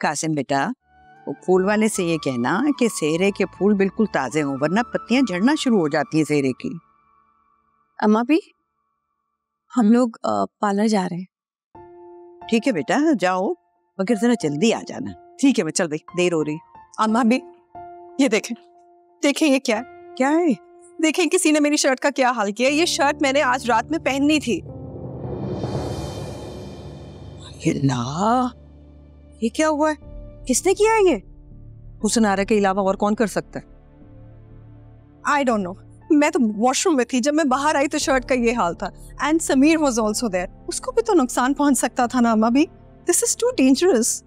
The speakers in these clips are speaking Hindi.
कासिम बेटा, वो फूल वाले से ये कहना कि सेहरे के फूल बिल्कुल ताजे हों, वरना पत्तियां झड़ना शुरू हो जाती हैं सेहरे की। अम्मा भी, हम लोग पार्लर जा रहे हैं। ठीक है बेटा, जाओ, मगर जरा जल्दी आ जाना। ठीक है, मैं चल रही, देर हो रही। अम्मा भी, ये देखें देखें, ये क्या है? क्या है? देखें किसी ने मेरी शर्ट का क्या हाल किया। ये शर्ट मैंने आज रात में पहननी थी। अल्लाह, ये क्या हुआ है? किसने किया है ये? हुसन आरा के अलावा और कौन कर सकता है? I don't know. मैं तो वॉशरूम में थी, जब मैं बाहर आई तो शर्ट का ये हाल था। And Sameer was also there. उसको भी तो नुकसान पहुंच सकता था ना अम्मा भी। This is too dangerous.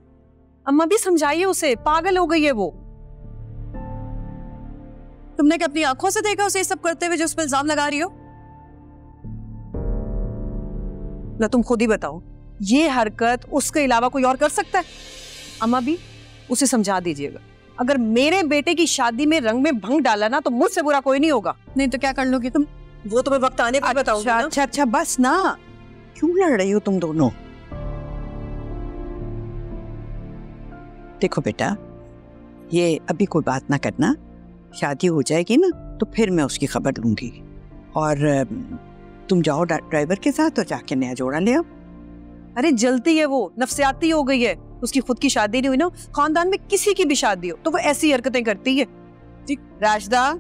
अम्मा भी समझाइए उसे, पागल हो गई है वो। तुमने क्या अपनी आंखों से देखा उसे ये सब करते हुए जो उस पर इल्जाम लगा रही हो? ना तुम खुद ही बताओ, ये हरकत उसके अलावा कोई और कर सकता है? अम्मा भी, उसे समझा दीजिएगा, अगर मेरे बेटे की शादी में रंग में भंग डाला ना तो मुझसे बुरा कोई नहीं होगा। नहीं तो क्या कर लोगी तुम? वो तुम्हें वक्त आने पर बताऊंगी ना। अच्छा अच्छा, बस ना, क्यों लड़ रही हो तुम दोनों? देखो बेटा, ये अभी कोई बात ना करना, शादी हो जाएगी ना तो फिर मैं उसकी खबर लूंगी। और तुम जाओ ड्राइवर के साथ और जाके नया जोड़ा ले आओ। अरे जलती है वो, नफसियाती हो गई है। उसकी खुद की शादी नहीं हुई ना, खानदान में किसी की भी शादी हो तो वो ऐसी हरकतें करती है। ठीक राशिदा,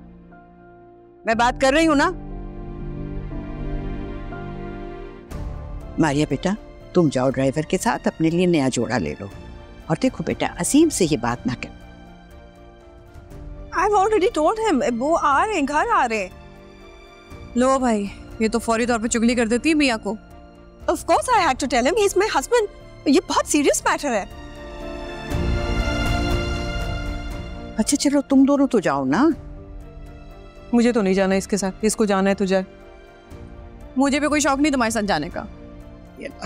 मैं बात कर रही हूँ ना। मारिया बेटा, तुम जाओ ड्राइवर के साथ अपने लिए नया जोड़ा ले लो। और देखो बेटा, असीम से ये बात ना कर। I've already told him, वो आ रहे हैं, घर आ रहे हैं। लो भाई, ये तो फौरी तौर पे चुगली कर देती है मियाँ को। Of course I had to tell him, he's my husband. ये बहुत सीरियस मैटर है। अच्छा चलो, तुम दोनों तो जाओ ना। मुझे तो नहीं जाना इसके साथ, इसको जाना है तो जाए। मुझे भी कोई शौक नहीं तुम्हारे साथ जाने का।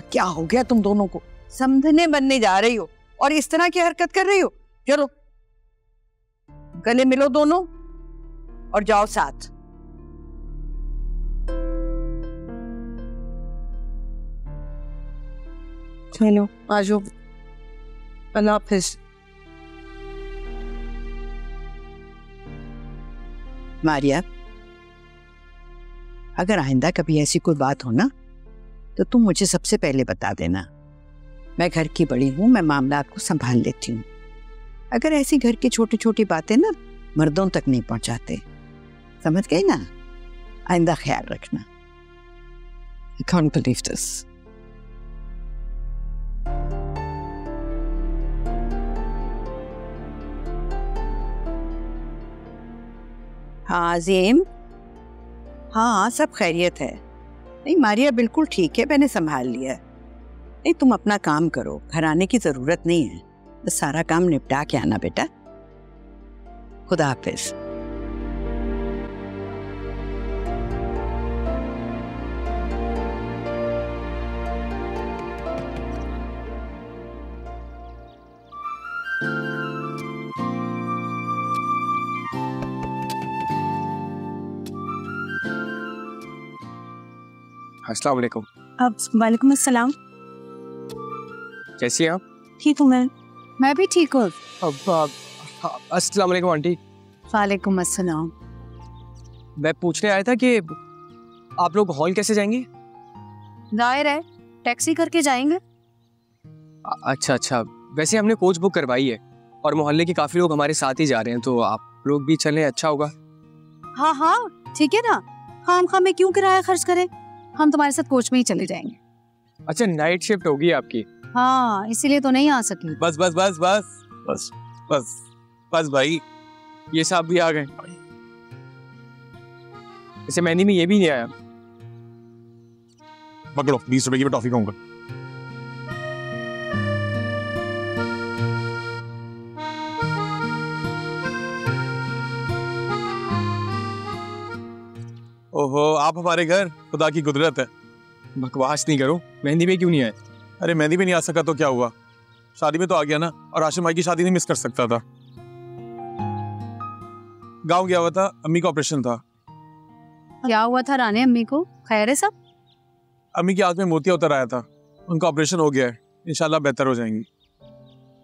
क्या हो गया तुम दोनों को? समझने बनने जा रही हो और इस तरह की हरकत कर रही हो। चलो गले मिलो दोनों और जाओ साथ। चलो आ जाओ, अल्लाह हाफिज। मारिया, अगर आइंदा कभी ऐसी कोई बात हो ना तो तुम मुझे सबसे पहले बता देना। मैं घर की बड़ी हूं, मैं मामलात को संभाल लेती हूँ। अगर ऐसी घर की छोटी छोटी बातें ना मर्दों तक नहीं पहुंचाते, समझ गई ना? आइंदा ख्याल रखना। I can't believe this. हाँ अजीम, हाँ सब खैरियत है। नहीं मारिया बिल्कुल ठीक है, मैंने संभाल लिया। नहीं तुम अपना काम करो, घर आने की जरूरत नहीं है। बस सारा काम निपटा के आना बेटा। खुदा हाफिज। अस्सलाम वालेकुम। अब वालेकुम अस्सलाम। कैसी हैं आप? ठीक हूँ मैं भी ठीक हूँ। अस्सलाम वालेकुम आंटी। वालेकुम अस्सलाम। मैं पूछने आया था कि आप लोग हॉल कैसे जाएंगे? जाहिर है टैक्सी करके जाएंगे। अच्छा अच्छा, वैसे हमने कोच बुक करवाई है और मोहल्ले के काफी लोग हमारे साथ ही जा रहे हैं, तो आप लोग भी चलें, अच्छा होगा। हाँ हाँ ठीक है ना, खामखा में क्यों किराया खर्च करें, हम तुम्हारे साथ कोच में ही चले जाएंगे। अच्छा, नाइट शिफ्ट होगी आपकी? हाँ, इसीलिए तो नहीं आ सकी। बस बस बस बस बस बस बस भाई, ये साहब भी आ गए। इसे मेहंदी में ये भी नहीं आया। पकड़ो, 20 रुपए की मैं टॉफी खाऊंगा। ओहो, आप हमारे घर, खुदा की कुदरत है। बकवास नहीं करो, मेहंदी में क्यों नहीं आए? अरे मेहंदी में नहीं आ सका तो क्या हुआ, शादी में तो आ गया ना। और आशिम भाई की शादी नहीं मिस कर सकता था। गांव गया हुआ था, अम्मी का ऑपरेशन था। क्या हुआ था राने अम्मी को, खैर है सब? अम्मी की आंख में मोतिया उतर आया था, उनका ऑपरेशन हो गया है, इंशाल्लाह बेहतर हो जाएंगी।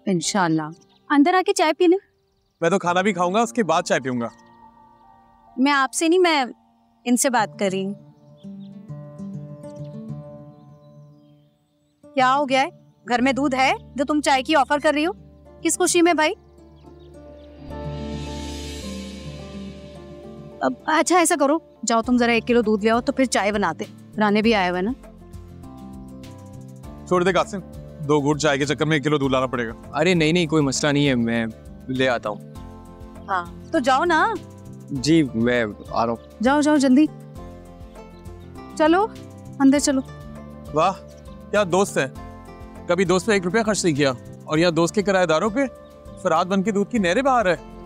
इंशाल्लाह। अंदर आके चाय पी ले। मैं तो खाना भी खाऊंगा, उसके बाद चाय पीऊंगा। मैं आपसे नहीं, मैं इनसे बात कर रही हूँ। क्या हो गया है? घर में दूध है जो तुम चाय की ऑफर कर रही हो? किस खुशी में भाई? अब अच्छा ऐसा करो, जाओ तुम जरा 1 किलो दूध ले आओ तो फिर चाय बनाते। राने भी आया हुआ है ना। छोड़ दे कासिम, 2 घूंट चाय के चक्कर में 1 किलो दूध लाना पड़ेगा। अरे नहीं नहीं, कोई मसला नहीं है, मैं ले आता हूँ। हाँ तो जाओ ना। जी मैं आ रहा हूँ। जाओ जाओ जल्दी, चलो अंदर चलो। वाह क्या दोस्त है, कभी दोस्त पे 1 रुपया खर्च नहीं किया और यहाँ दोस्त के किराएदारों पे फराद बन के दूध की नहरें बहा रहा है।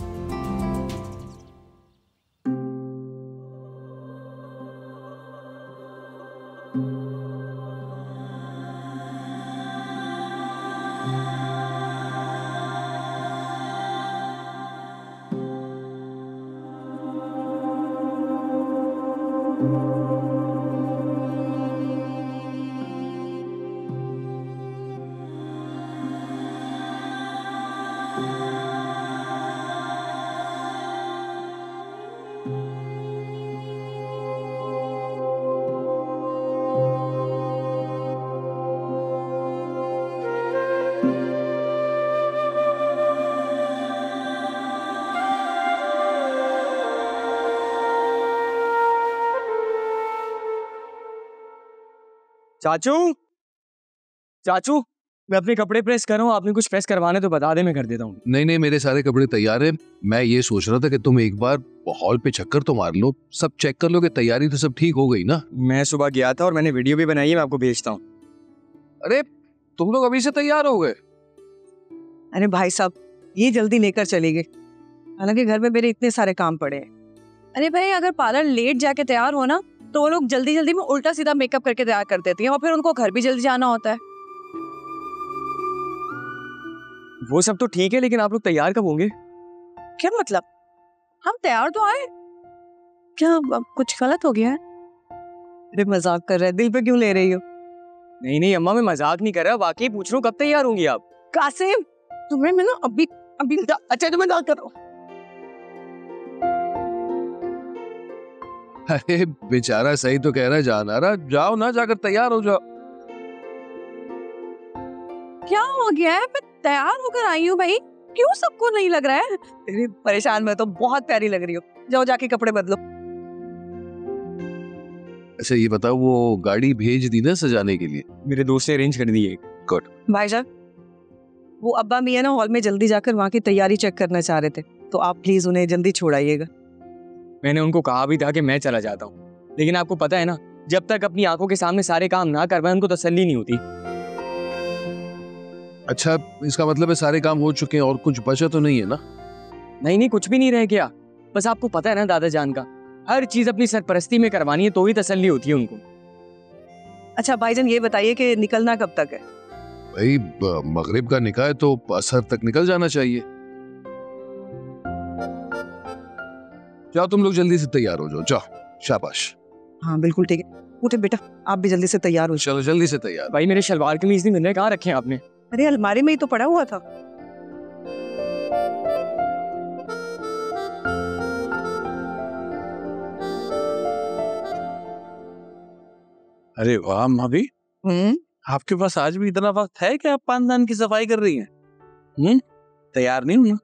चाचू, चाचू, मैं अपने कपड़े प्रेस कर रहा हूँ, आपने कुछ प्रेस करवाने तो बता दे, मैं कर देता हूँ। नहीं नहीं, मेरे सारे कपड़े तैयार हैं। मैं ये सोच रहा था कि तुम एक बार हॉल पे चक्कर तो मार लो, सब चेक कर लो कि तैयारी तो सब ठीक हो गई ना। मैं सुबह गया था और मैंने वीडियो भी बनाई है, मैं आपको भेजता हूँ। अरे तुम लोग अभी से तैयार हो गए? अरे भाई साहब, ये जल्दी लेकर चली गई, हालांकि घर में मेरे इतने सारे काम पड़े हैं। अरे भाई, अगर पार्लर लेट जाके तैयार हो ना तो वो लोग जल्दी जल्दी में उल्टा सीधा मेकअप करके तैयार कर देती हैं और फिर उनको घर भी जल्दी जाना होता है। वो सब तो ठीक है, लेकिन आप लोग तैयार कब होंगे? क्या मतलब? हम तैयार तो आए, क्या अब कुछ गलत हो गया है? अरे मजाक कर रहे हैं, दिल पे क्यों ले रही हो? नहीं नहीं अम्मा, मैं मजाक नहीं कर रहा, वाकई पूछ रहा हूँ, कब तैयार होंगी आप? कासिम, तुम्हें मैं ना अभी अभी अच्छा तो मैं मजाक कर रहा हूँ। अरे बेचारा सही तो कह रहा है जान आ रहा, जाओ ना, जाकर तैयार हो जाओ। क्या हो गया है? मैं तैयार होकर आई हूँ भाई, क्यों सबको नहीं लग रहा है? अरे परेशान, मैं तो बहुत प्यारी लग रही हूँ। जाओ जाके कपड़े बदलो। अच्छा ये बताओ, वो गाड़ी भेज दी ना सजाने के लिए? मेरे दोस्त ने अरेंज कर दी है। गुड। भाईजान, वो अब्बा मियां ना हॉल में जल्दी जाकर वहाँ की तैयारी चेक करना चाह रहे थे, तो आप प्लीज उन्हें जल्दी छोड़ाइएगा। मैंने उनको कहा भी था कि मैं चला जाता हूँ, लेकिन आपको पता है ना, जब तक अपनी आंखों के सामने सारे काम ना करवाएं उनको तसल्ली नहीं होती। अच्छा इसका मतलब है सारे काम हो चुके हैं और कुछ बचा तो नहीं है ना? नहीं नहीं, कुछ भी नहीं रह गया, बस आपको पता है ना दादा जान का, हर चीज अपनी सरपरस्ती में करवानी है तो ही तसल्ली होती है उनको। अच्छा भाईजान, ये बताइए कि निकलना कब तक है? भाई मगरिब का निकाह है तो असर तक निकल जाना चाहिए। जाओ तुम लोग जल्दी से तैयार हो जाओ, जाओ, शाबाश। हाँ बिल्कुल ठीक है, उठे बेटा, आप भी जल्दी से तैयार हो जाओ। चलो जल्दी से तैयार। भाई मेरे शलवार कमीज नहीं मिल रहे, कहाँ रखे हैं आपने? अरे अलमारी में ही तो पड़ा हुआ था। अरे वाह भाभी, आपके पास आज भी इतना वक्त है कि आप पानदान की सफाई कर रही हैं? तैयार नहीं हूँ?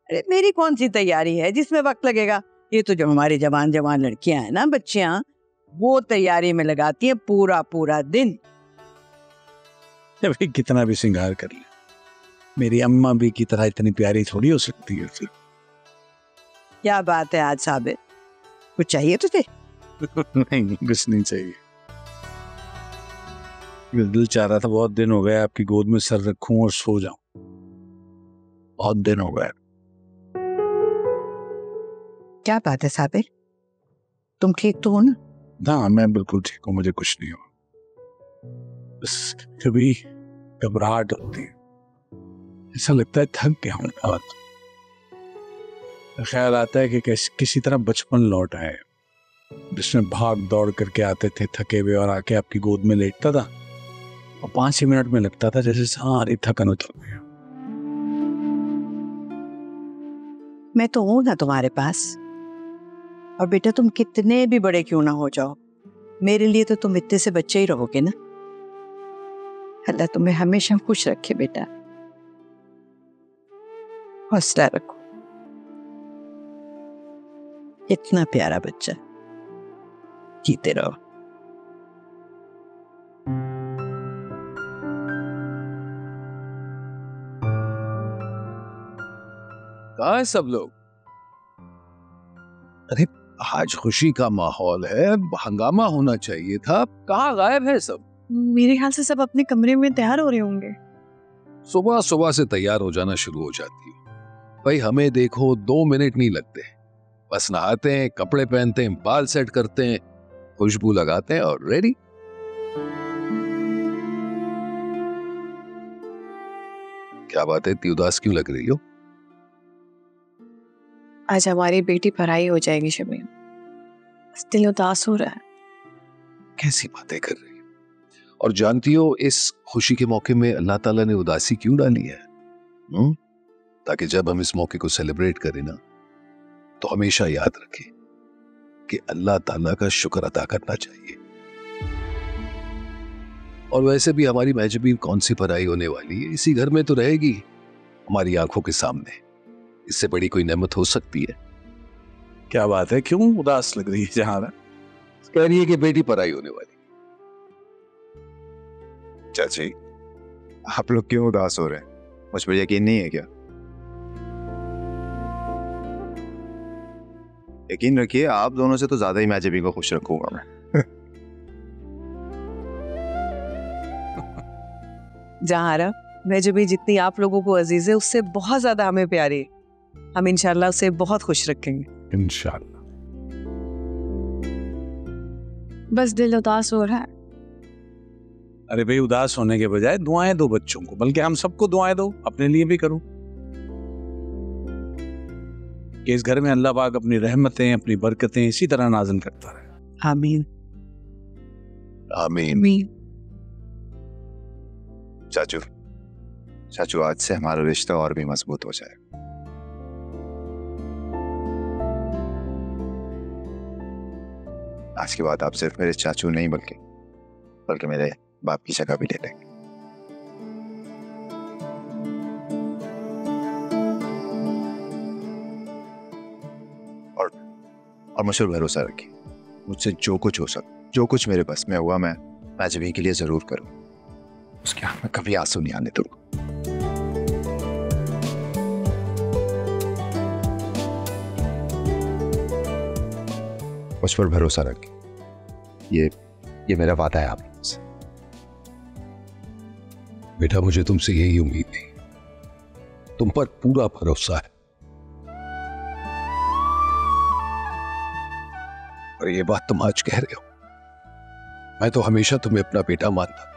अरे मेरी कौन सी तैयारी है जिसमें वक्त लगेगा? ये तो जो हमारी जवान जवान लड़कियां हैं ना, बच्चियां, वो तैयारी में लगाती हैं पूरा पूरा दिन। भाई कितना भी श्रृंगार कर ले, मेरी अम्मा भी की तरह इतनी प्यारी थोड़ी हो सकती है। क्या बात है आज साबिर, कुछ चाहिए तुझे? नहीं कुछ नहीं चाहिए, दिल चाह रहा था बहुत दिन हो गए आपकी गोद में सर रखूं और सो जाऊं, बहुत दिन हो गए। क्या बात है साबिर, तुम ठीक तो हो ना? हाँ मैं बिल्कुल ठीक हूँ, मुझे कुछ नहीं हुआ, बस कभी घबराहट होती है, ऐसा लगता है थक गया हूँ बहुत। ख्याल आता है कि किसी तरह बचपन लौट आए, जिसमें भाग दौड़ करके आते थे थके हुए और आके आपकी गोद में लेटता था और 5 ही मिनट में लगता था जैसे सारी थकन उतर गई। मैं तो हूं ना तुम्हारे पास। और बेटा तुम कितने भी बड़े क्यों ना हो जाओ, मेरे लिए तो तुम इतने से बच्चे ही रहोगे ना। अल्लाह तुम्हें हमेशा खुश रखे बेटा, हौसला रखो। इतना प्यारा बच्चा, जीते रहो। कहाँ है सब लोग? अरे आज खुशी का माहौल है, हंगामा होना चाहिए था, कहाँ गायब है सब? मेरे ख्याल से सब अपने कमरे में तैयार हो रहे होंगे। सुबह सुबह से तैयार हो जाना शुरू हो जाती है। भाई हमें देखो 2 मिनट नहीं लगते, बस नहाते हैं, कपड़े पहनते हैं, बाल सेट करते हैं, खुशबू लगाते हैं और रेडी। क्या बात है, इतनी उदास क्यों लग रही हो? आज हमारी बेटी पढ़ाई हो जाएगी शमीम, दिल उदास हो रहा है। कैसी बातें कर रही हो? और जानती हो इस खुशी के मौके में अल्लाह ताला ने उदासी क्यों डाली है? ताकि जब हम इस मौके को सेलिब्रेट करें ना, तो हमेशा याद रखें कि अल्लाह ताला का शुक्र अदा करना चाहिए। और वैसे भी हमारी महजबीन कौन सी पढ़ाई होने वाली है, इसी घर में तो रहेगी हमारी आंखों के सामने। इससे बड़ी कोई नेमत हो सकती है? क्या बात है, क्यों उदास लग रही है जहारा? कह रही है कि बेटी पढ़ाई होने वाली। चाची, आप लोग क्यों उदास हो रहे हैं? मुझ पर यकीन नहीं है क्या? यकीन रखिए, आप दोनों से तो ज्यादा ही मैं जबी को खुश रखूंगा मैं। जहारा, मैं जब जितनी आप लोगों को अजीज है उससे बहुत ज्यादा हमें प्यारी है। हम इंशाल्लाह उसे बहुत खुश रखेंगे। इंशाल्लाह। बस दिल उदास हो रहा है। अरे भाई, उदास होने के बजाय दुआएं दो बच्चों को, बल्कि हम सबको दुआएं दो, अपने लिए भी करो कि इस घर में अल्लाह पाक अपनी रहमतें, अपनी बरकतें इसी तरह नाज़िल करता रहे। आमीन आमीन। चाचू, चाचू आज से हमारा रिश्ता और भी मजबूत हो जाए। आज के बाद आप सिर्फ मेरे चाचू नहीं बल्कि मेरे बाप की जगह भी ले लेंगे। और मुझ पर भरोसा रखिए, मुझसे जो कुछ हो सके, जो कुछ मेरे बस में हुआ, मैं जबी के लिए जरूर करूँ। उसके आंख में कभी आंसू नहीं आने दूंगा। मुझ पर भरोसा रखिए, ये मेरा वादा है आप से। बेटा मुझे तुमसे यही उम्मीद थी, तुम पर पूरा भरोसा है। और ये बात तुम आज कह रहे हो, मैं तो हमेशा तुम्हें अपना बेटा मानता था।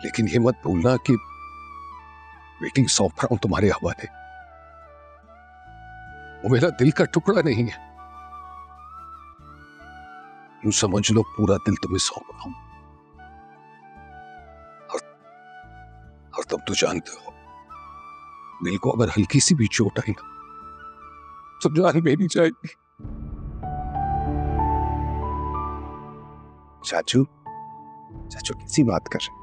लेकिन ये मत भूलना कि बेटी सौंप रहा हूं तुम्हारे हवाले, वो मेरा दिल का टुकड़ा नहीं है। यूं समझ लो पूरा दिल तुम्हें सौंप रहा हूं। और तुम तो जानते हो, दिल को अगर हल्की सी भी चोट आई ना, तो जान मेरी जाएगी। चाचू कैसी बात कर रहे?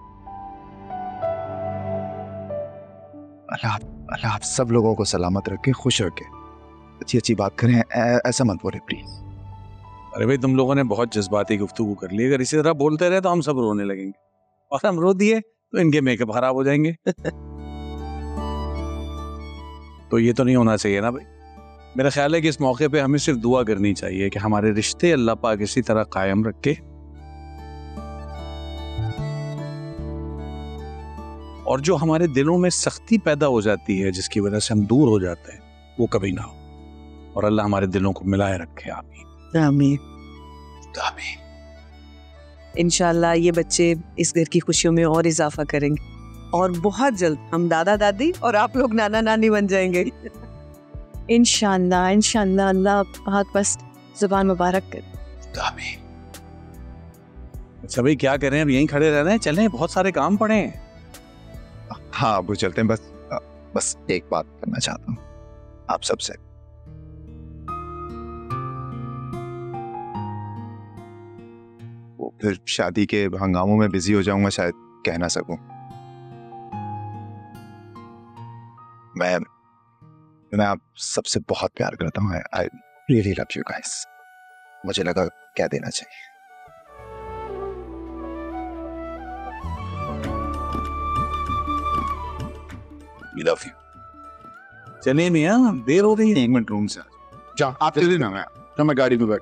अल्लाह आप सब लोगों को सलामत रखे, खुश रखे, अच्छी अच्छी बात करें, ऐसा मत बोले प्लीज। अरे भाई, तुम लोगों ने बहुत जज्बाती गुफ्तगू कर ली। अगर इसी तरह बोलते रहे तो हम सब रोने लगेंगे, और हम रो दिए तो इनके मेकअप खराब हो जाएंगे। तो ये तो नहीं होना चाहिए ना भाई। मेरा ख्याल है कि इस मौके पे हमें सिर्फ दुआ करनी चाहिए कि हमारे रिश्ते अल्लाह पाक इसी तरह कायम रखे, और जो हमारे दिलों में सख्ती पैदा हो जाती है, जिसकी वजह से हम दूर हो जाते हैं, वो कभी ना हो, और अल्लाह हमारे दिलों को मिलाए रखे। आमीन आमीन आमीन। इंशाल्लाह ये बच्चे इस घर की खुशियों में और इजाफा करेंगे, और बहुत जल्द हम दादा दादी और आप लोग नाना नानी बन जाएंगे। इंशाल्लाह इंशाल्लाह, अल्लाह पाक बस जुबान मुबारक कर। आमीन। अच्छा भाई, क्या करें, अब यहीं खड़े रहना है? चलें, बहुत सारे काम पड़े हैं। हाँ अबू चलते हैं, बस एक बात करना चाहता हूँ आप सबसे। वो फिर शादी के हंगामों में बिजी हो जाऊंगा, शायद कह ना सकूं। मैं आप सबसे बहुत प्यार करता हूँ। I really love you guys. मुझे लगा क्या देना चाहिए। We love you. चलिए मियां, देर हो गई है। 1 मिनट रूम से जा, आप चलिए ना, मैं गाड़ी में बैठ।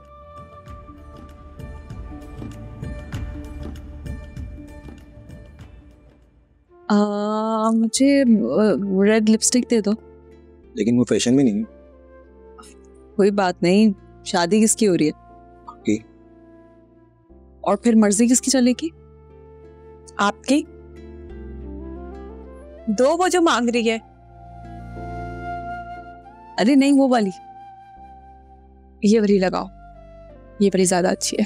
मुझे रेड लिपस्टिक दे दो। लेकिन वो फैशन में नहीं। कोई बात नहीं, शादी किसकी हो रही है? आपकी। और फिर मर्जी किसकी चलेगी? आपकी। दो वो जो मांग रही है। अरे नहीं, वो वाली, ये वाली लगाओ, ये वाली ज्यादा अच्छी है।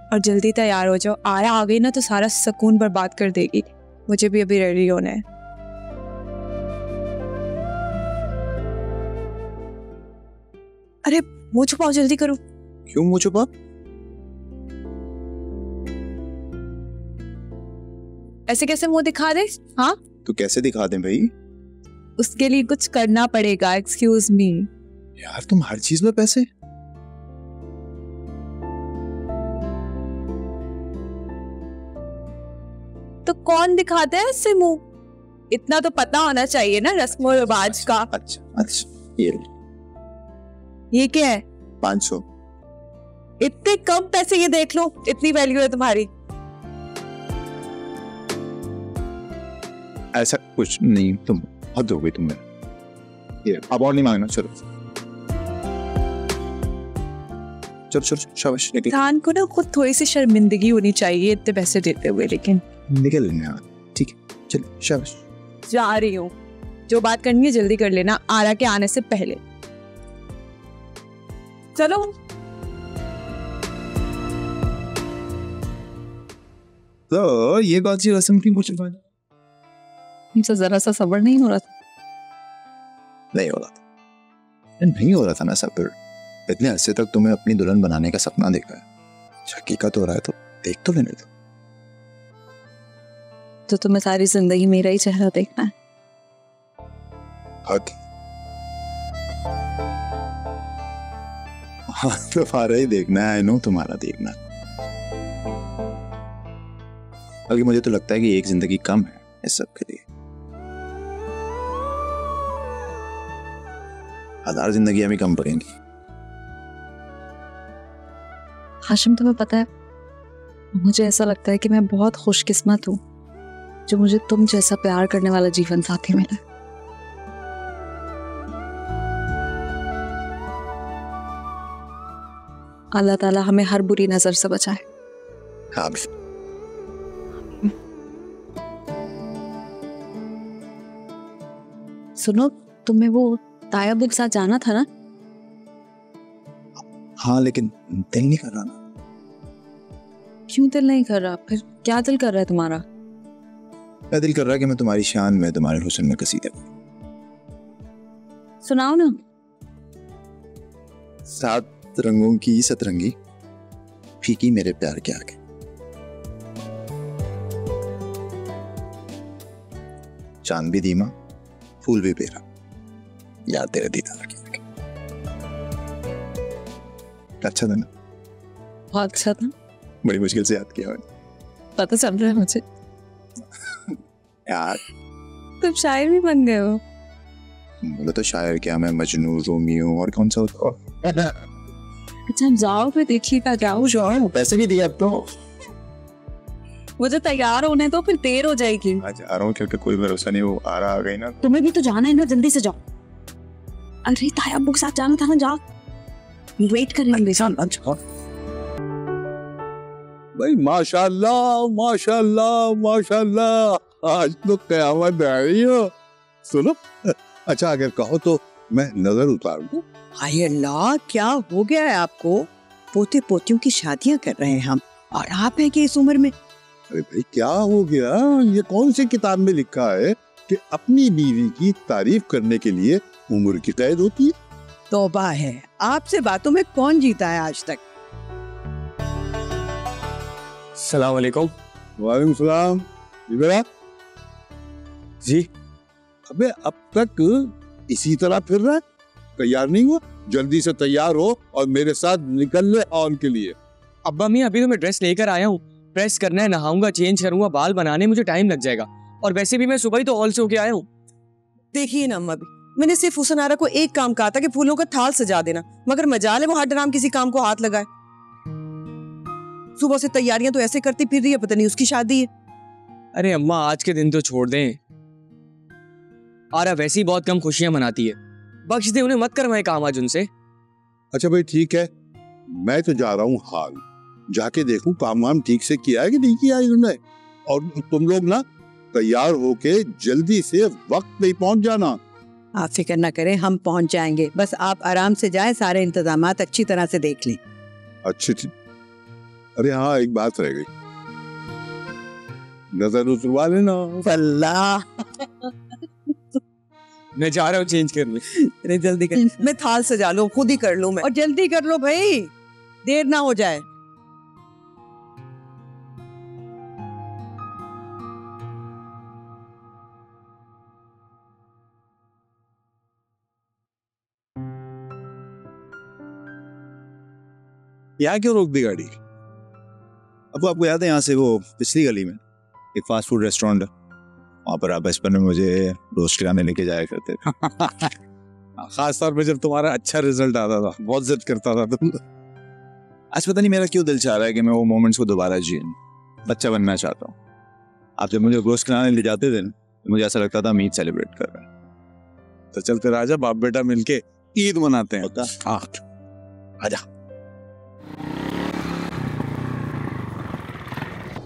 और जल्दी तैयार हो जाओ, आया आ गई ना तो सारा सुकून बर्बाद कर देगी। मुझे भी अभी रेडी होना है। अरे मुंह छुपाओ, जल्दी करो। क्यों मुंह छुपा? ऐसे कैसे मुंह दिखा दे? हाँ तो कैसे दिखा दें भाई? उसके लिए कुछ करना पड़ेगा। Excuse me. यार तुम हर चीज में पैसे। तो कौन दिखाता है ऐसे मुंह? इतना तो पता होना चाहिए ना रस्म और रिवाज का। अच्छा ये क्या है? 500। इतने कम पैसे? ये देख लो, इतनी वैल्यू है तुम्हारी। ऐसा कुछ नहीं, तुम हद हो गई तुमने। ये अब और नहीं मांगना। चलो शाबाश निकल। इंसान को ना खुद थोड़ी सी शर्मिंदगी होनी चाहिए इतने पैसे देते हुए। लेकिन निकल लेना यार, ठीक है चलो शाबाश। जा रही हूँ, जो बात करनी है जल्दी कर लेना, आरा के आने से पहले। चलो। तो ये कौन सी रस्म की पूछ रहा? मुझसे जरा सा सब्र नहीं हो रहा था। नहीं हो रहा था ना सब्र। इतने अरसे तक तुम्हें अपनी दुल्हन बनाने का सपना देखा है, हकीकत हो रहा है तो देख तो लेने दो। तो तुम्हें सारी जिंदगी मेरा ही चेहरा देखना है? हक। हाँ तुम्हारा ही देखना है। आई नो तुम्हारा देखना। बल्कि मुझे तो लगता है कि एक जिंदगी कम है इस सब के लिए। 1000 जिंदगियां भी कम पड़ेंगी। हाशिम तुम्हें पता है, मुझे ऐसा लगता है कि मैं बहुत खुशकिस्मत हूँ जो मुझे तुम जैसा प्यार करने वाला जीवन साथी मिला। अल्लाह ताला हमें हर बुरी नजर से बचाए। आमीन। सुनो, तुम्हें वो तायब के साथ जाना था ना? हाँ लेकिन दिल नहीं कर रहा ना। क्यों दिल नहीं कर रहा? फिर क्या दिल कर रहा है तुम्हारा? क्या दिल कर रहा है कि मैं तुम्हारी शान में, तुम्हारे हुस्न में कसीदे पढ़ूं। सुनाओ ना। 7 रंगों की सतरंगी फीकी मेरे प्यार के आगे। चांद भी धीमा, फूल भी बेरा, याद तेरे दीदार के आगे। अच्छा था ना? बहुत अच्छा था। बड़ी मुश्किल से याद किया मैंने। पता चल रहा है मुझे। यार तुम शायर भी बन गए हो। बोलो तो शायर क्या, मैं मजनू, रोमियो और कौन सा होता। अच्छा जाओ फिर देखिएगा। जाओ जाओ, पैसे भी दिए अब तो। मुझे तैयार होने तो, फिर देर हो जाएगी। आज आ रहा हूँ क्योंकि कोई भरोसा नहीं, वो आ गई ना। तुम्हें भी तो जाना है ना, जल्दी से जाओ। अरे तायब के साथ जाना था ना, जाओ। वेट कर रहे हैं। भाई माशाल्लाह माशाल्लाह माशाल्लाह, आज तो कयामत आ रही हो। सुनो, अच्छा अगर कहो तो मैं नजर उतार दूं? हाय अल्लाह, क्या हो गया है आपको? पोते पोतियों की शादियां कर रहे हैं हम, और आप हैं कि इस उम्र में अरे भाई क्या हो गया? ये कौन सी किताब में लिखा है कि अपनी बीवी की तारीफ करने के लिए उम्र की कैद होती है? तौबा है, आपसे बातों में कौन जीता है आज तक? सलाम वालेकुम। वालेकुम सलाम। बेटा जी अबे अब तक इसी तरह फिर रहा है? तैयार नहीं हुआ? जल्दी से तैयार हो और मेरे साथ निकल ले ऑन के लिए। अब्बा मैं अभी तो मैं ड्रेस लेकर आया हूँ, प्रेस करना है, नहाऊंगा, चेंज करूंगा, बाल बनाने मुझे टाइम लग जाएगा। और वैसे भी मैं सुबह ही तो हॉल से होके आया हूँ। देखिए ना अम्मा भी, मैंने सिर्फ हुसन आरा को एक काम कहा था कि फूलों का थाल सजा देना, मगर मजाल है वो हर डराम किसी काम को हाथ लगाए। सुबह से तैयारियां तो ऐसे करती फिर रही है, पता नहीं उसकी शादी है। अरे अम्मा आज के दिन तो छोड़ दें, आरा वैसे ही बहुत कम खुशियां मनाती है, बख्श दे उन्हें, मत करवाए काम आज उनसे। अच्छा भाई ठीक है, मैं तो जा रहा हूँ हाल, जाके देखूं काम वाम ठीक से किया है कि नहीं किया इन्होंने। और तुम लोग ना तैयार होके जल्दी से वक्त पे पहुंच जाना। आप फिक्र ना करें, हम पहुंच जाएंगे, बस आप आराम से जाएं, सारे इंतजामात अच्छी तरह से देख लें। अच्छी ठीक। अरे हाँ एक बात रह गई, नजर उतरवा लेना। अल्लाह मैं जा रहा हूँ चेंज करने। अरे जल्दी कर, मैं थाल सजा लूं, खुद ही कर लूं मैं। और जल्दी कर लो भाई, देर ना हो जाए। यहाँ क्यों रोक दी गाड़ी? अब आपको याद है यहाँ से वो पिछली गली में एक फास्ट फूड रेस्टोरेंट है, वहाँ पर आप बचपन में मुझे रोस्ट खिलाने लेके जाया करते थे। खास तौर पे जब तुम्हारा अच्छा रिजल्ट आता था, बहुत जिद करता था तुम। आज पता नहीं मेरा क्यों दिल चाह रहा है कि मैं वो मोमेंट्स को दोबारा जीऊं, बच्चा बनना चाहता हूँ। आप जब मुझे रोस्ट खिलाने ले जाते थे तो मुझे ऐसा लगता था हम ईद सेलिब्रेट कर रहे हैं। तो चलते राजा, बाप बेटा मिलके ईद मनाते हैं। हाँ आजा।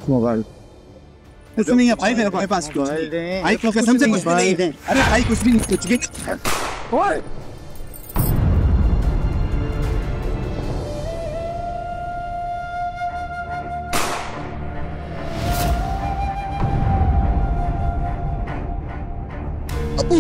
मोबाइल कुछ नहीं है भाई मेरे पास, भाई कसम से कुछ नहीं है। अरे भाई कुछ भी नहीं, कुछ भी। ओए अबू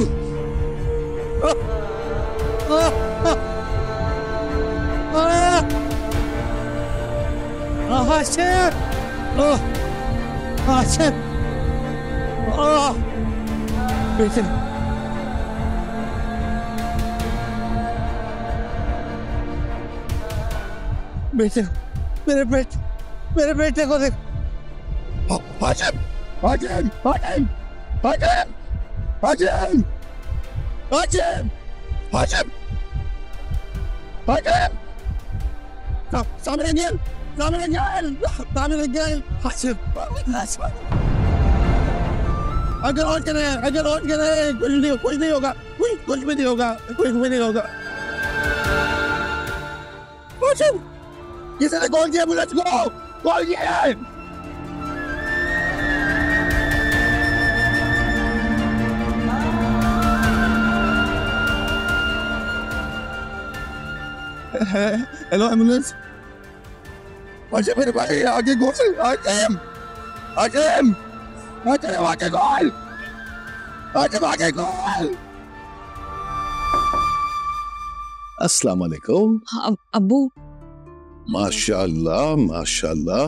बेटे, मेरे बेटे को देख। हाशिम, हाशिम, हाशिम, हाशिम, हाशिम, हाशिम, हाशिम, हाशिम, सामने निकल, सामने निकल, सामने निकल, हाशिम, अगर और करे, कुछ नहीं होगा, कुछ भी नहीं होगा, कुछ भी नहीं होगा। हाशिम, किसने कॉल किया एम्बुलेंस को? कॉल किया है। Hello ambulance. अच्छा मेरे भाई आगे गोल, आगे गोल, आगे गोल। अस्सलाम वालेकुम। हाँ, अब्बू माशाल्लाह माशाल्लाह,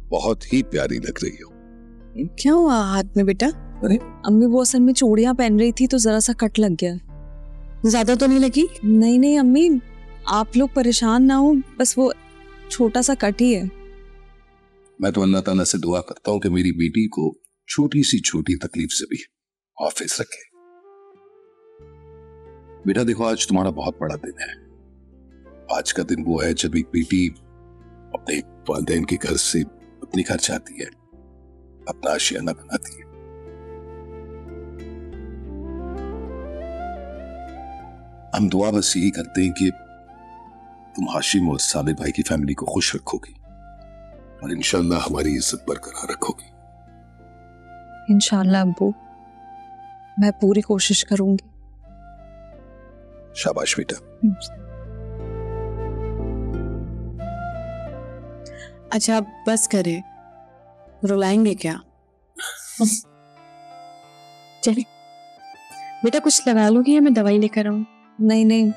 बहुत ही प्यारी लग रही हो। क्या हुआ हाथ में बेटा? अरे अम्मी वो असल में चूड़ियां पहन रही थी तो जरा सा कट लग गया। ज्यादा तो नहीं लगी? नहीं अम्मी, आप लोग परेशान ना हो, बस वो छोटा सा कट ही है। मैं तो अल्लाह ताला से दुआ करता हूँ कि मेरी बेटी को छोटी सी छोटी तकलीफ से भी हाफिज रखे। बेटा देखो, आज तुम्हारा बहुत बड़ा दिन है। आज का दिन वो है जब एक बेटी अपने वालिदैन के घर से अपने घर जाती है, अपना आशियाना बनाती है। हम दुआ बस यही करते हैं कि तुम हाशिम और साबिर भाई की फैमिली को खुश रखोगी और इंशाल्लाह हमारी इज्जत बरकरार रखोगी। इंशाल्लाह अब्बू, मैं पूरी कोशिश करूंगी। शाबाश बेटा। अच्छा बस करें, रुलाएंगे क्या? चलिए बेटा, कुछ लगा लोगी या मैं दवाई लेकर आऊं? नहीं नहीं,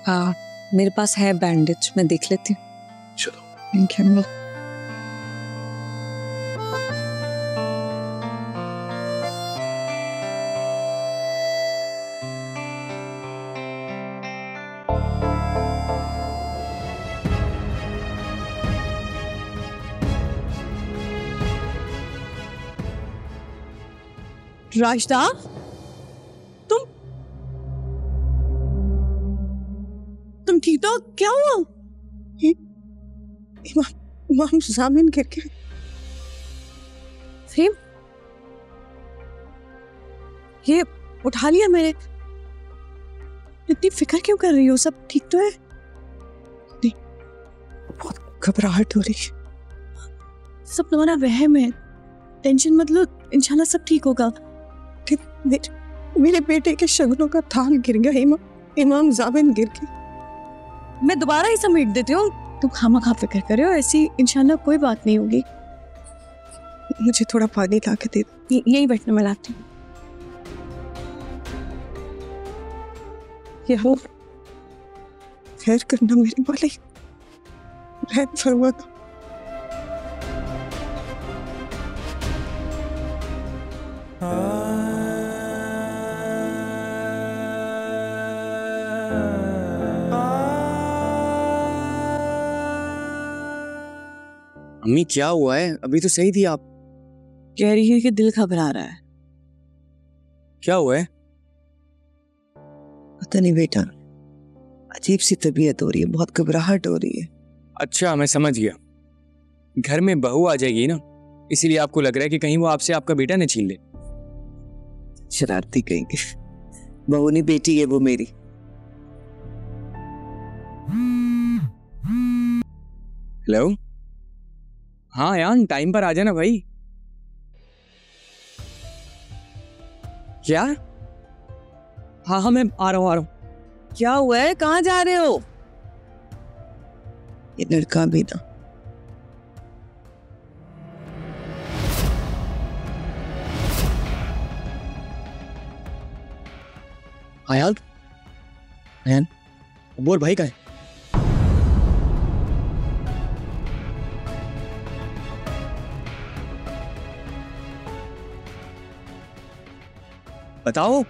हाँ मेरे पास है बैंडेज, मैं देख लेती हूँ। चलो। Thank you. राशिदा, तुम ठीक तो? क्या हुआ? इमाम ज़मीन गिर के। फेम, ये उठा लिया मैंने। इतनी फिक्र क्यों कर रही हो? सब ठीक तो है? नहीं, बहुत घबराहट हो रही है। सब तुम्हारा वहम है, टेंशन मत लो, इंशाल्लाह सब ठीक होगा। मेरे बेटे के शगनों का थाल गिर गया इमाम ज़मीन गिर के। मैं दोबारा ही समेट देती हूँ, तुम खामखा फिक्र कर रहे हो। ऐसी इंशाल्लाह कोई बात नहीं होगी। मुझे थोड़ा पानी ला के दे दो, यही बैठने में लाती हूँ। ये हो खैर करना मेरे वाले, रहम फरमा दो। अम्मी क्या हुआ है? अभी तो सही थी आप। कह रही है कि दिल घबरा रहा है। क्या हुआ है? पता नहीं बेटा, अजीब सी तबीयत हो रही है, बहुत घबराहट हो रही है। अच्छा मैं समझ गया, घर में बहू आ जाएगी ना, इसीलिए आपको लग रहा है कि कहीं वो आपसे आपका बेटा न छीन ले। शरारती कहेंगे। बहू नहीं, बेटी है वो मेरी। हेलो, हाँ यार टाइम पर आ जाना भाई। क्या? हाँ हाँ मैं आ रहा हूँ। क्या हुआ है? कहाँ जा रहे हो? ये लड़का भी ना। आयान, आयान, बोल भाई का है? बताओ।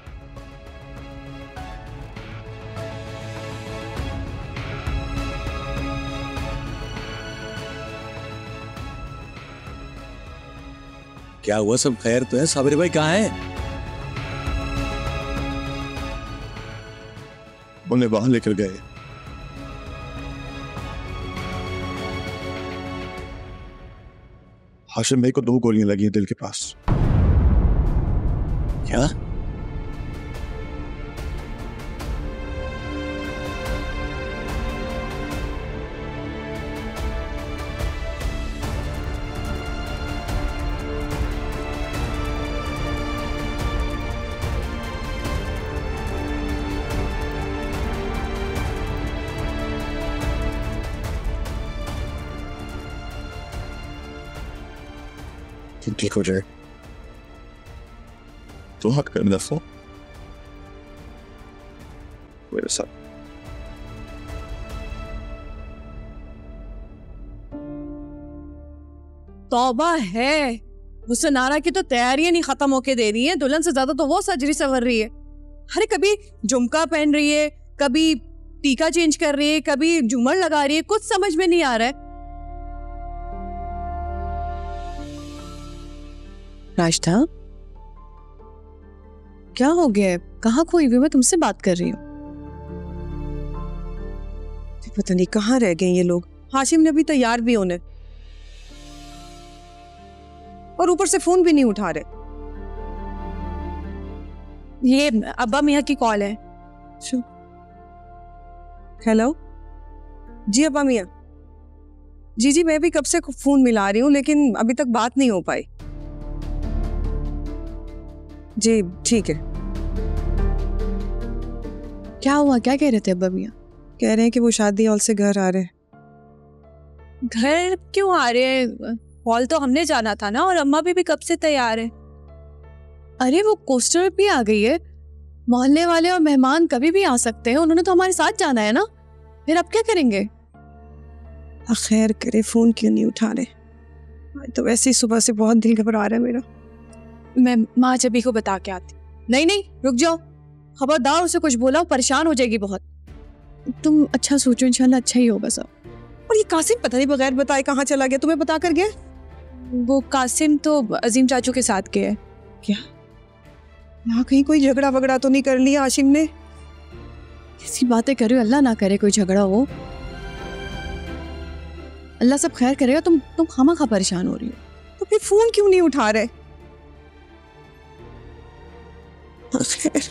क्या हुआ? सब खैर तो है? साबिर भाई कहाँ है? उन्हें वहां लेकर गए। हाशिम भाई को 2 गोलियां लगी हैं दिल के पास। क्या? ठीक हो जाए तो हक कर दफो मेरे साथ। तौबा है, मुझसे नारा की तो तैयारियां नहीं खत्म होके दे रही है। दुल्हन से ज्यादा तो वो सजरी संवर रही है। अरे कभी झुमका पहन रही है, कभी टीका चेंज कर रही है, कभी झूमर लगा रही है, कुछ समझ में नहीं आ रहा है। राशिदा, क्या हो गया है? कहाँ खोई हुई? मैं तुमसे बात कर रही हूँ। पता नहीं कहाँ रह गए ये लोग। हाशिम ने भी तैयार भी होने, और ऊपर से फोन भी नहीं उठा रहे। ये अब्बा मियाँ की कॉल है। हेलो जी अब्बा मियाँ। जी जी मैं भी कब से फोन मिला रही हूँ, लेकिन अभी तक बात नहीं हो पाई। जी ठीक है। क्या हुआ? क्या कह रहे थे अब्बा मियाँ? कह रहे हैं कि वो शादी हॉल से घर आ रहे हैं। घर क्यों आ रहे हैं? हॉल तो हमने जाना था ना, और अम्मा भी कब से तैयार है। अरे वो कोस्टर भी आ गई है। मोहल्ले वाले और मेहमान कभी भी आ सकते हैं, उन्होंने तो हमारे साथ जाना है ना, फिर अब क्या करेंगे? खैर करे, फोन क्यों नहीं उठा रहे? आज तो वैसे ही सुबह से बहुत दिल घबरा रहा है मेरा। मैं माँ जबी को बता के आती। नहीं नहीं, रुक जाओ, खबरदार उसे कुछ बोला, परेशान हो जाएगी बहुत। तुम अच्छा सोचो, इंशाल्लाह अच्छा ही होगा सब। और ये कासिम पता नहीं बगैर बताए कहाँ चला गया, तुम्हें बता कर गया? वो कासिम तो अजीम चाचू के साथ गया है। क्या यहाँ कहीं कोई झगड़ा वगड़ा तो नहीं कर लिया हाशिम ने? ऐसी बातें कर रहे हो, अल्लाह ना करे कोई झगड़ा हो। अल्लाह सब खैर करेगा, तुम खामखा परेशान हो रही हो। तो फिर फोन क्यों नहीं उठा रहे? खैर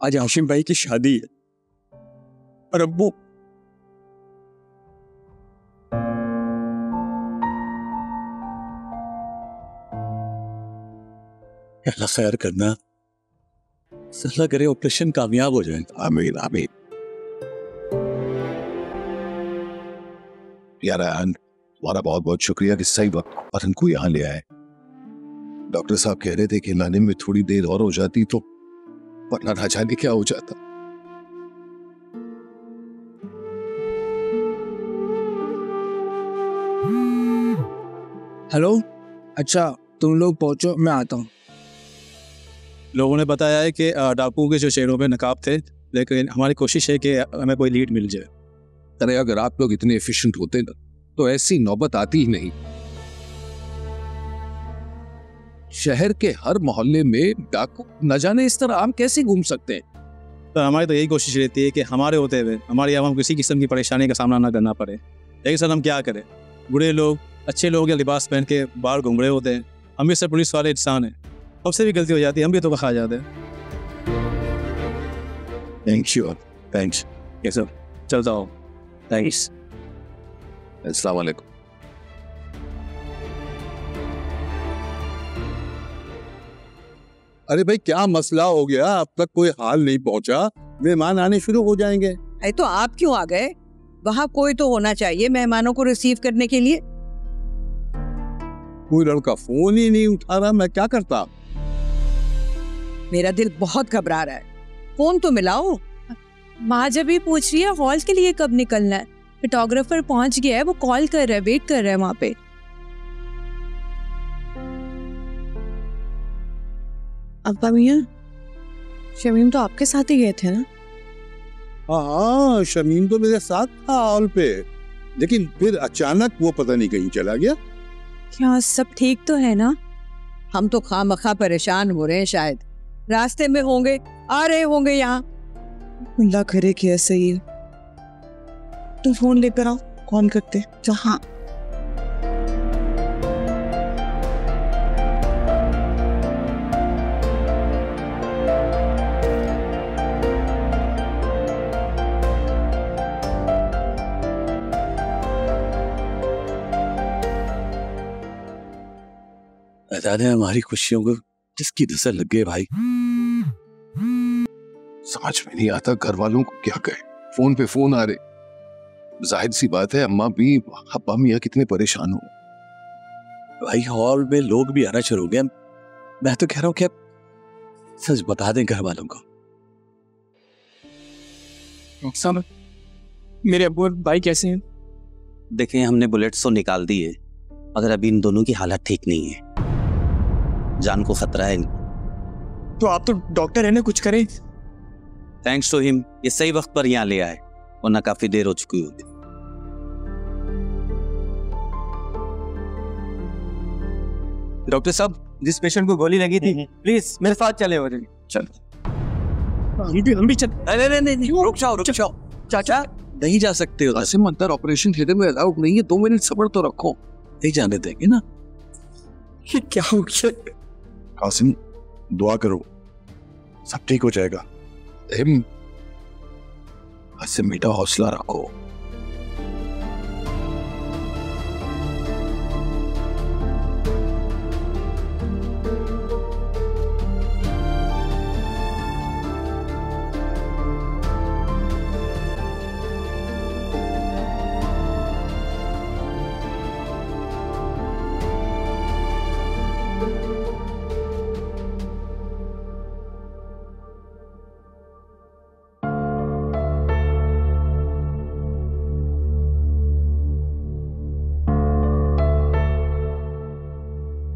आज हाशिम भाई की शादी है और अब वो अल्लाह खैर करना, अल्लाह करे ऑपरेशन कामयाब हो जाए। आमीन आमीन। यार अन, तुम्हारा बहुत बहुत शुक्रिया कि सही वक्त पर हमको यहाँ ले आए। डॉक्टर साहब कह रहे थे कि लाने में थोड़ी देर और हो जाती तो वरना ना जाने क्या हो जाता। हेलो, अच्छा तुम लोग पहुंचो, मैं आता हूँ। लोगों ने बताया है कि डाकुओं के जो शहरों में नकाब थे, लेकिन हमारी कोशिश है कि हमें कोई लीड मिल जाए। अरे अगर आप लोग इतने एफिशिएंट होते ना तो ऐसी नौबत आती ही नहीं। शहर के हर मोहल्ले में डाकू न जाने इस तरह आम कैसे घूम सकते हैं। तो हमारी तो यही कोशिश रहती है कि हमारे होते हुए हमारी आवाम किसी किस्म की परेशानी का सामना ना करना पड़े। लेकिन सर हम क्या करें, बूढ़े लोग अच्छे लोग या लिबास पहन के बाहर घूम रहे होते हैं, हम भी सब पुलिस वाले इंसान हैं, हमसे भी गलती हो जाती है, हम भी तो खा जाते हैं। थैंक्स ये सब चलता हो। थैंक्स। अस्सलाम वालेकुम। अरे भाई क्या मसला हो गया? अब तक कोई हाल नहीं पहुंचा, मेहमान आने शुरू हो जाएंगे। अरे तो आप क्यों आ गए? वहाँ कोई तो होना चाहिए मेहमानों को रिसीव करने के लिए। कोई लड़का फोन ही नहीं उठा रहा, मैं क्या करता? मेरा दिल बहुत घबरा रहा है, फोन तो मिलाओ। माँ जब भी पूछ रही है हॉल के लिए कब निकलना है, फोटोग्राफर पहुंच गया है, वो कॉल कर रहा है, वेट कर रहा है वहाँ पे। अब्बा मियाँ, शमीम तो आपके साथ ही गए थे ना? हाँ, शमीम तो मेरे साथ था हॉल पे, लेकिन फिर अचानक वो पता नहीं कहीं चला गया। क्या सब ठीक तो है ना? हम तो खामखा परेशान हो रहे हैं, शायद रास्ते में होंगे, आ रहे होंगे यहाँ। अल्लाह करे कि ऐसे ही। तुम फोन लेकर आओ, कॉल करते। हाँ जाने हमारी खुशियों को जिसकी नजर लग गई भाई। समझ में नहीं आता घर वालों को क्या कहे, फोन पे फोन आ रहे। जाहिर सी बात है अम्मा भी अब्बा मियाँ कितने परेशान हो। भाई हॉल में लोग भी आना शुरू हो गए। मैं तो कह रहा हूँ कि सच बता दें घर वालों को। साहब, मेरे अब्बू और भाई कैसे हैं? देखें, हमने बुलेट्स तो निकाल दी है, मगर अभी इन दोनों की हालत ठीक नहीं है, जान को खतरा है। तो आप तो डॉक्टर है ना, कुछ करें। थैंक्स टू हिम ये सही वक्त पर यहाँ ले आए, वरना काफी देर हो चुकी होती। डॉक्टर साहब, जिस पेशेंट को गोली लगी थी प्लीज मेरे साथ चले। हो चल हम भी चल। नहीं, रुक जाओ चाचा नहीं जा सकते हो। कासिम अंदर ऑपरेशन थिएटर में अलाउड नहीं है, 2 मिनट सब्र तो रखो। नहीं जाने देंगे ना, ये क्या हो गया? कासिम, दुआ करो, सब ठीक हो जाएगा। हसन बेटा, हौसला रखो।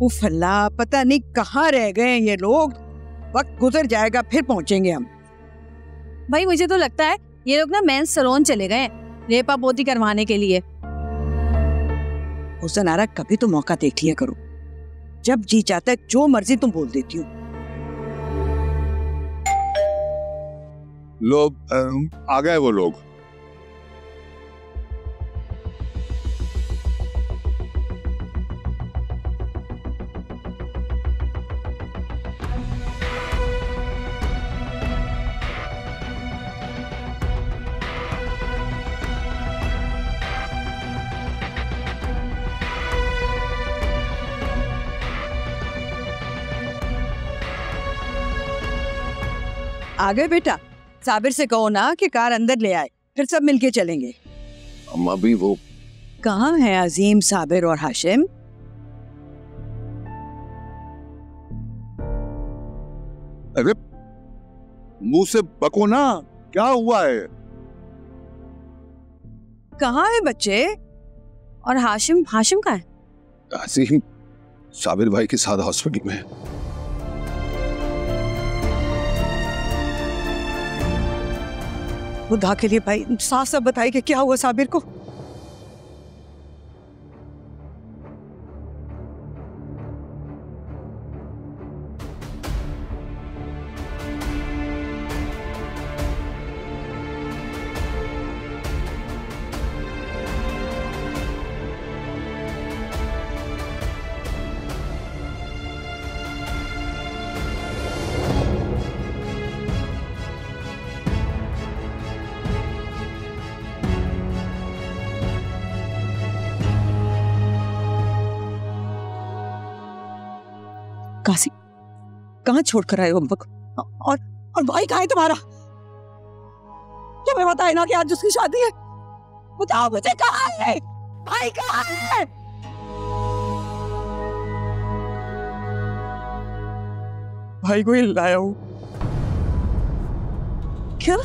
उफ अल्लाह, पता नहीं कहाँ रह गए ये लोग। वक्त गुजर जाएगा, फिर पहुंचेंगे हम। भाई मुझे तो लगता है ये लोग ना मेंस सैलून चले गए रेपा पोती करवाने के लिए। हुसन आरा, कभी तो मौका देख लिया करो। जब जी चाहता है जो मर्जी तुम बोल देती हो। लोग आ गए वो लोग। आ गए बेटा? साबिर से कहो ना कि कार अंदर ले आए, फिर सब मिलके चलेंगे। अम्मा भी वो कहाँ है अजीम, साबिर और हाशिम? अरे मुंह से बको ना, क्या हुआ है? कहाँ है बच्चे? और हाशिम कहाँ है? अजीम साबिर भाई के साथ हॉस्पिटल में। खुदा के लिए भाई साफ साफ बताइए कि क्या हुआ साबिर को। कासिम, कहाँ छोड़कर आए हो हम वक्त? और भाई कहाँ है तुम्हारा? तुम्हें बताए ना कि आज उसकी शादी है। बताओ मुझे, कहाँ है भाई? कहाँ है? भाई को ही लाया हूँ। क्या?